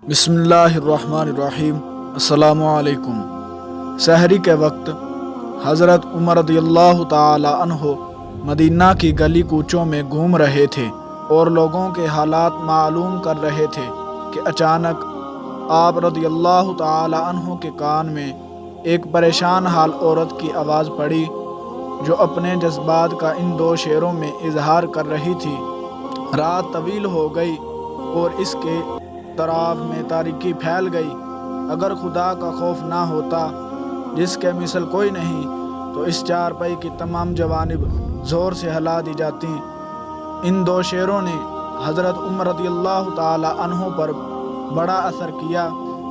بسم اللہ الرحمن الرحیم۔ السلام سحری کے وقت حضرت عمر رضی اللہ تعالی عنہ مدینہ کی گلی کوچوں میں گھوم رہے تھے اور لوگوں کے حالات معلوم کر رہے تھے کہ اچانک آپ رضی اللہ تعالی عنہ کے کان میں ایک پریشان حال عورت کی آواز پڑی، جو اپنے جذبات کا ان دو شعروں میں اظہار کر رہی تھی۔ رات طویل ہو گئی اور اس کے طراف میں تاریکی پھیل گئی۔ اگر خدا کا خوف نہ ہوتا جس کے مثل کوئی نہیں، تو اس چارپائی کی تمام جوانب زور سے ہلا دی جاتی۔ ان دو شعروں نے حضرت عمر رضی اللہ تعالی عنہ پر بڑا اثر کیا۔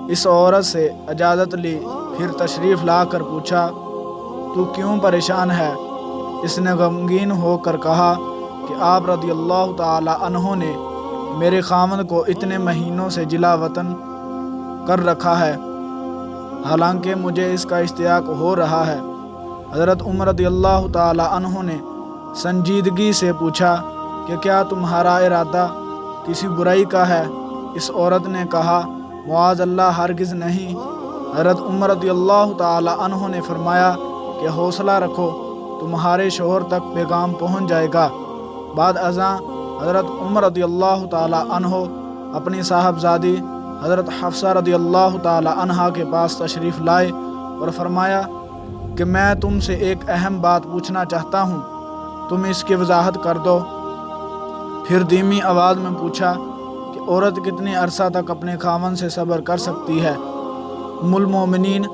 اس عورت سے اجازت لی، پھر تشریف لا کر پوچھا، تو کیوں پریشان ہے؟ اس نے غمگین ہو کر کہا کہ آپ رضی اللہ تعالی عنہ نے میرے خاوند کو اتنے مہینوں سے جلا وطن کر رکھا ہے، حالانکہ مجھے اس کا اشتیاق ہو رہا ہے۔ حضرت عمر رضی اللہ تعالی عنہ نے سنجیدگی سے پوچھا کہ کیا تمہارا ارادہ کسی برائی کا ہے؟ اس عورت نے کہا، معاذ اللہ، ہرگز نہیں۔ حضرت عمر رضی اللہ تعالی عنہ نے فرمایا کہ حوصلہ رکھو، تمہارے شوہر تک پیغام پہنچ جائے گا۔ بعد ازاں حضرت عمر رضی اللہ تعالی عنہ اپنی صاحبزادی حضرت حفصہ رضی اللہ تعالی عنہا کے پاس تشریف لائے اور فرمایا کہ میں تم سے ایک اہم بات پوچھنا چاہتا ہوں، تم اس کی وضاحت کر دو۔ پھر دھیمی آواز میں پوچھا کہ عورت کتنی عرصہ تک اپنے خاوند سے صبر کر سکتی ہے؟ ام المومنین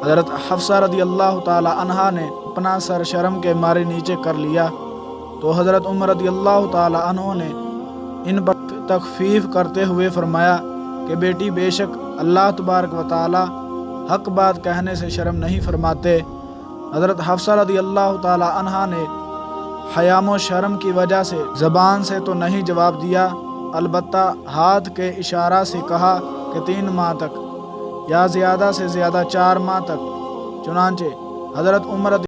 حضرت حفصہ رضی اللہ تعالی عنہا نے اپنا سر شرم کے مارے نیچے کر لیا، تو حضرت عمر رضی اللہ تعالی عنہ نے ان پر تخفیف کرتے ہوئے فرمایا کہ بیٹی، بے شک اللہ تبارک و تعالی حق بات کہنے سے شرم نہیں فرماتے۔ حضرت حفصہ رضی اللہ تعالی عنہا نے حیام و شرم کی وجہ سے زبان سے تو نہیں جواب دیا، البتہ ہاتھ کے اشارہ سے کہا کہ 3 ماہ تک، یا زیادہ سے زیادہ 4 ماہ تک۔ چنانچہ حضرت عمر